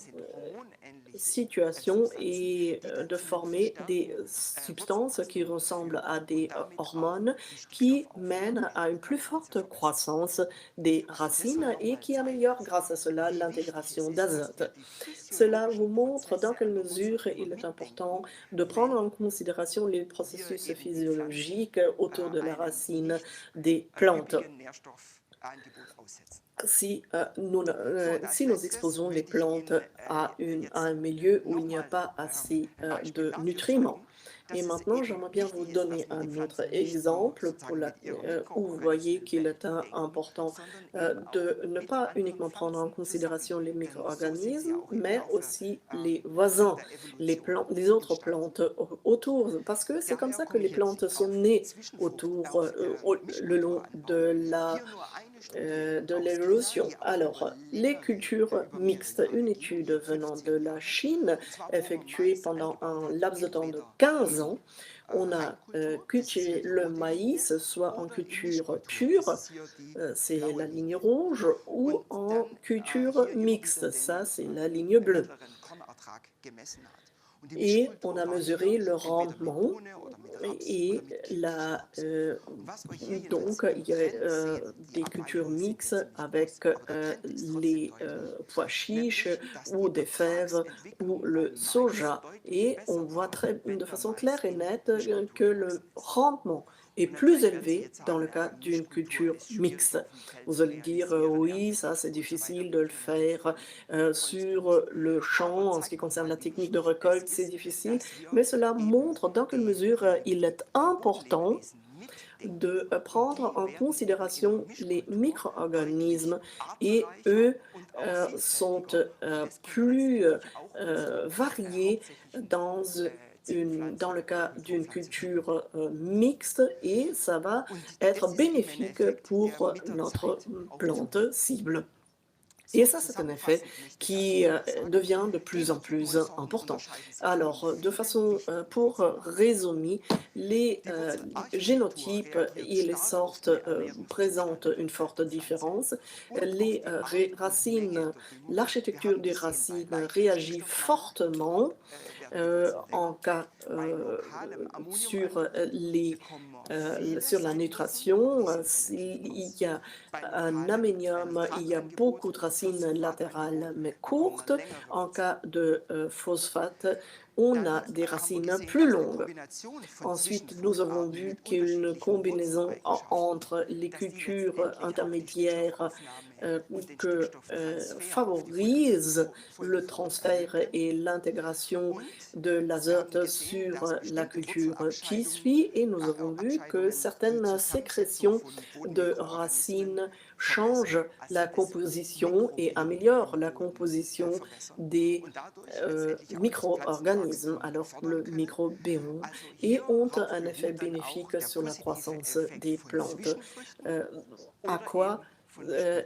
situation et de former des substances qui ressemblent à des hormones qui mènent à une plus forte croissance des racines et qui améliorent grâce à cela l'intégration d'azote. Cela vous montre dans quelle mesure il est important de prendre en considération les processus physiologiques autour de la racine des plantes. Si nous exposons les plantes à un milieu où il n'y a pas assez de nutriments. Et maintenant, j'aimerais bien vous donner un autre exemple où vous voyez qu'il est important de ne pas uniquement prendre en considération les micro-organismes, mais aussi les voisins, les autres plantes autour, parce que c'est comme ça que les plantes sont nées le long de l'évolution. Alors, les cultures mixtes, une étude venant de la Chine, effectuée pendant un laps de temps de 15 ans, on a cultivé le maïs, soit en culture pure, c'est la ligne rouge, ou en culture mixte, ça c'est la ligne bleue. Et on a mesuré le rendement et donc il y a des cultures mixtes avec les pois chiches ou des fèves ou le soja, et on voit de façon claire et nette que le rendement est plus élevé dans le cas d'une culture mixte. Vous allez dire, oui, ça c'est difficile de le faire sur le champ, en ce qui concerne la technique de récolte, c'est difficile, mais cela montre dans quelle mesure il est important de prendre en considération les micro-organismes et eux sont plus variés dans dans le cas d'une culture mixte et ça va être bénéfique pour notre plante cible. Et ça, c'est un effet qui devient de plus en plus important. Alors, de façon, pour résumer, les génotypes et les sortes présentent une forte différence. Les racines, l'architecture des racines réagit fortement en cas sur la nutration. Il y a un aménium, il y a beaucoup de racines latérales mais courtes. En cas de phosphate, on a des racines plus longues. Ensuite, nous avons vu qu'une combinaison entre les cultures intermédiaires que favorise le transfert et l'intégration de l'azote sur la culture qui suit et nous avons vu que certaines sécrétions de racines changent la composition et améliorent la composition des micro-organismes, alors le microbéon, et ont un effet bénéfique sur la croissance des plantes. À quoi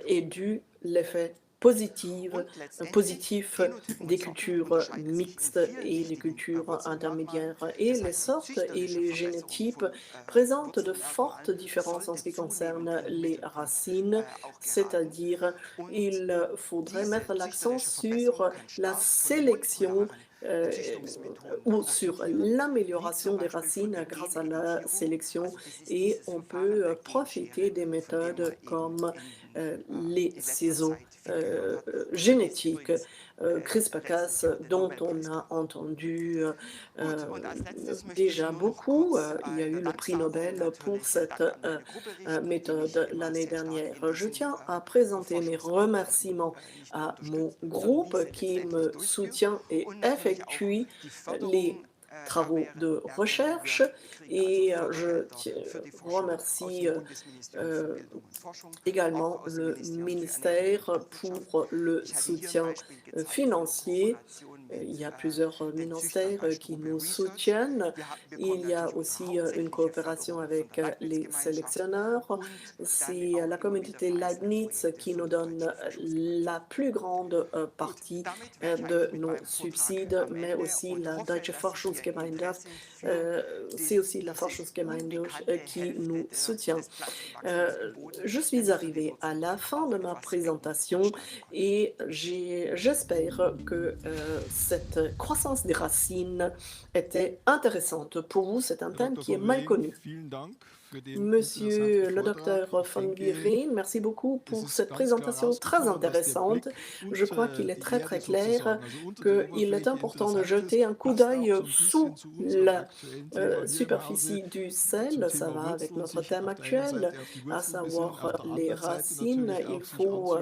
est dû l'effet positif des cultures mixtes et des cultures intermédiaires. Et les sortes et les génotypes présentent de fortes différences en ce qui concerne les racines, c'est-à-dire il faudrait mettre l'accent sur la sélection ou sur l'amélioration des racines grâce à la sélection et on peut profiter des méthodes comme les ciseaux génétiques, CRISPR-Cas, dont on a entendu déjà beaucoup. Il y a eu le prix Nobel pour cette méthode l'année dernière. Je tiens à présenter mes remerciements à mon groupe qui me soutient et effectue les travaux de recherche et je remercie également le ministère pour le soutien financier. Il y a plusieurs ministères qui nous soutiennent. Il y a aussi une coopération avec les sélectionneurs. C'est la communauté Leibniz qui nous donne la plus grande partie de nos subsides, mais aussi la Deutsche Forschungsgemeinschaft. C'est aussi la Forschungsgemeinde qui nous soutient. Je suis arrivée à la fin de ma présentation et j'espère que cette croissance des racines était intéressante pour vous. C'est un thème qui est mal connu. Monsieur le docteur von Viren, merci beaucoup pour cette présentation très intéressante. Je crois qu'il est très très clair qu'il est important de jeter un coup d'œil sous la superficie du sel. Ça va avec notre thème actuel, à savoir les racines. Il faut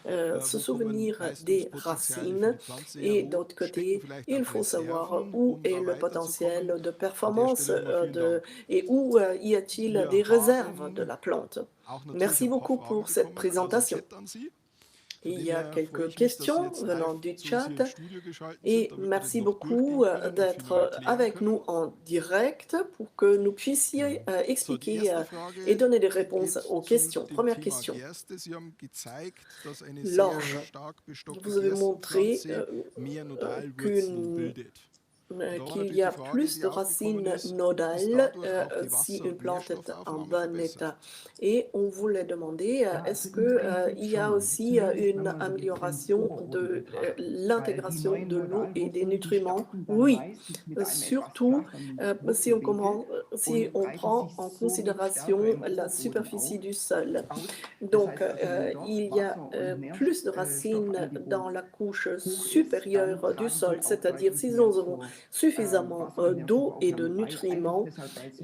se souvenir des racines et d'autre côté, il faut savoir où est le potentiel de performance et où y a-t-il des réserves de la plante. Merci beaucoup pour cette présentation. Il y a quelques questions venant du chat et merci beaucoup d'être avec nous en direct pour que nous puissions expliquer et donner des réponses aux questions. Première question. L'orge, vous avez montré qu'il y a plus de racines nodales si une plante est en bon état. Et on voulait demander, est-ce qu'il y a aussi une amélioration de l'intégration de l'eau et des nutriments? Oui, surtout si on prend en considération la superficie du sol. Donc, il y a plus de racines dans la couche supérieure du sol, c'est-à-dire si nous avons suffisamment d'eau et de nutriments,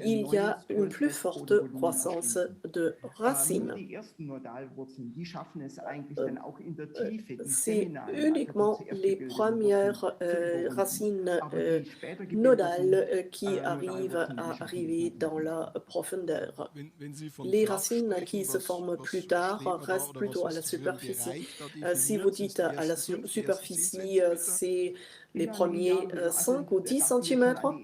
il y a une plus forte croissance de racines. C'est uniquement les premières racines nodales qui arrivent à arriver dans la profondeur. Les racines qui se forment plus tard restent plutôt à la superficie. Si vous dites à la superficie, c'est les premiers 5 ou 10 centimètres.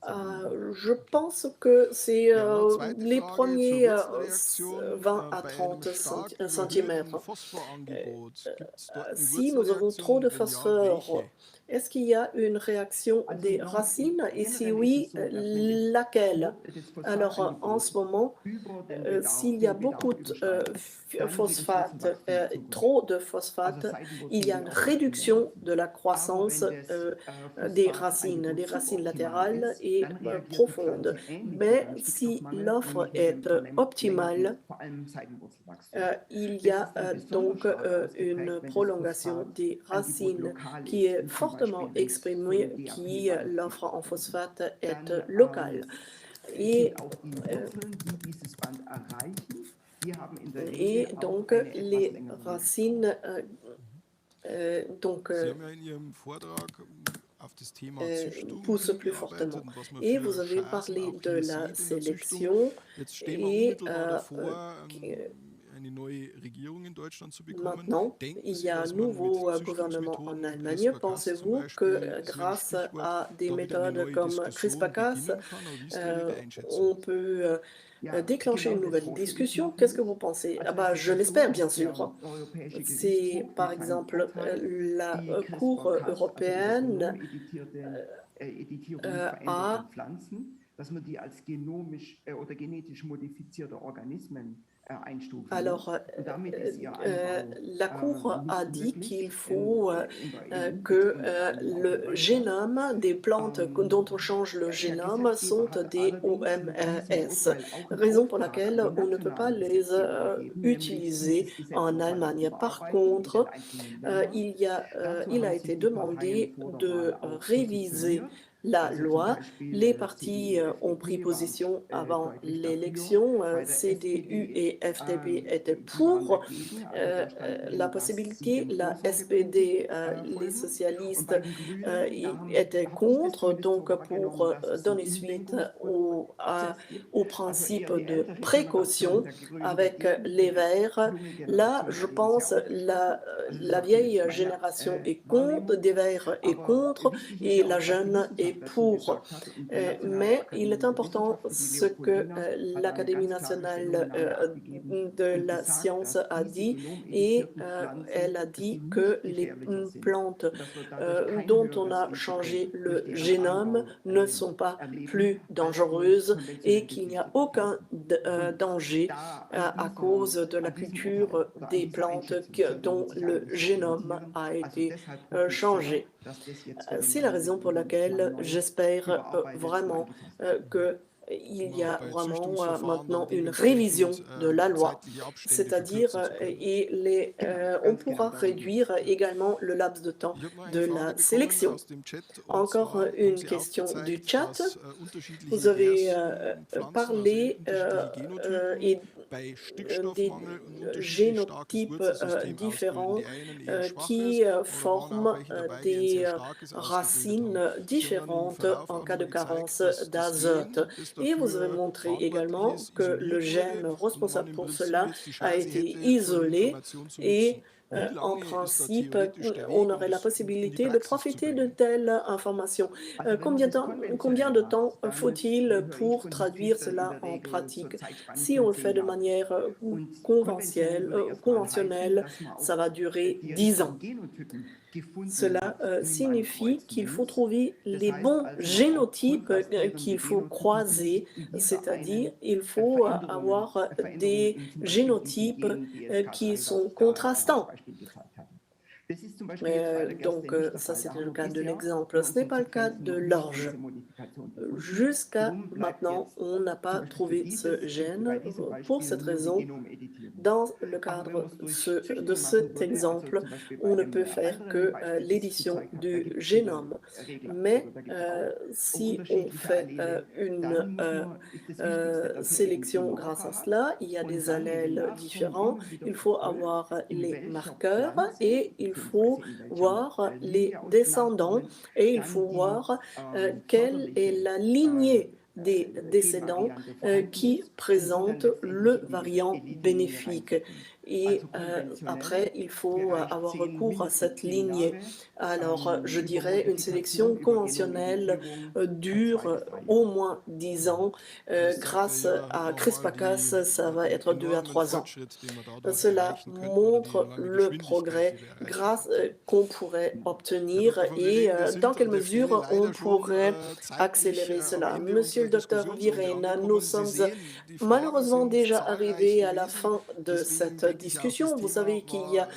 Je pense que c'est les premiers 20 à 30 centimètres. Si nous avons trop de phosphore, est-ce qu'il y a une réaction des racines? Et si oui, laquelle? Alors, en ce moment, s'il y a beaucoup de phosphate, trop de phosphate, il y a une réduction de la croissance des racines latérales et profondes. Mais si l'offre est optimale, il y a donc une prolongation des racines qui est fortement exprimée, qui l'offre en phosphate est locale. Et donc les racines poussent plus fortement. Et vous avez parlé de la sélection et maintenant, il y a un nouveau gouvernement en Allemagne. Pensez-vous que grâce à des méthodes comme CRISPR-Cas, on peut déclencher une nouvelle discussion? Qu'est-ce que vous pensez? Je l'espère, bien sûr. C'est par exemple la Cour européenne a alors, la Cour a dit qu'il faut que le génome des plantes dont on change le génome sont des OMS, raison pour laquelle on ne peut pas les utiliser en Allemagne. Par contre, il a été demandé de réviser la loi. Les partis ont pris position avant l'élection. CDU et FDP étaient pour la possibilité. La SPD, les socialistes, étaient contre. Donc, pour donner suite au principe de précaution avec les Verts, là, je pense, la vieille génération est contre, des Verts est contre, et la jeune est pour. Mais il est important ce que l'Académie nationale de la science a dit, et elle a dit que les plantes dont on a changé le génome ne sont pas plus dangereuses et qu'il n'y a aucun danger à cause de la culture des plantes dont le génome a été changé. C'est la raison pour laquelle j'espère vraiment qu'il y a vraiment maintenant une révision de la loi, c'est-à-dire on pourra réduire également le laps de temps de la sélection. Encore une question du chat. Vous avez parlé des génotypes différents qui forment des racines différentes en cas de carence d'azote. Et vous avez montré également que le gène responsable pour cela a été isolé et en principe, on aurait la possibilité de profiter de telles informations. Combien de temps faut-il pour traduire cela en pratique? Si on le fait de manière conventionnelle, ça va durer 10 ans. Cela signifie qu'il faut trouver les bons génotypes qu'il faut croiser, c'est-à-dire il faut avoir des génotypes qui sont contrastants. Ça, c'était le cas de l'exemple. Ce n'est pas le cas de l'orge. Jusqu'à maintenant, on n'a pas trouvé ce gène. Pour cette raison, dans le cadre de cet exemple, on ne peut faire que l'édition du génome. Mais si on fait une sélection grâce à cela, il y a des allèles différents. Il faut avoir les marqueurs et il faut voir les descendants et il faut voir quelle est la lignée des décédants qui présentent le variant bénéfique. Et après, il faut avoir recours à cette lignée. Alors, je dirais une sélection conventionnelle dure au moins 10 ans. Grâce à CRISPR-Cas, ça va être 2 à 3 ans. Cela montre le progrès qu'on pourrait obtenir et dans quelle mesure on pourrait accélérer cela. Monsieur le docteur Virène, nous sommes malheureusement déjà arrivés à la fin de cette discussion. Vous savez qu'il y a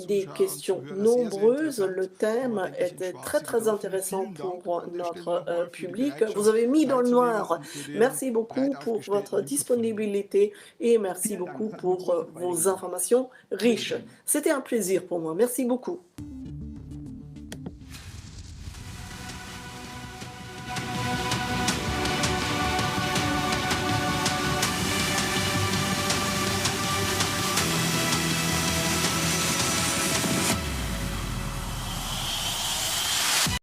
des questions nombreuses. Le thème était très intéressant pour notre public. Vous avez mis dans le noir. Merci beaucoup pour votre disponibilité et merci beaucoup pour vos informations riches. C'était un plaisir pour moi. Merci beaucoup.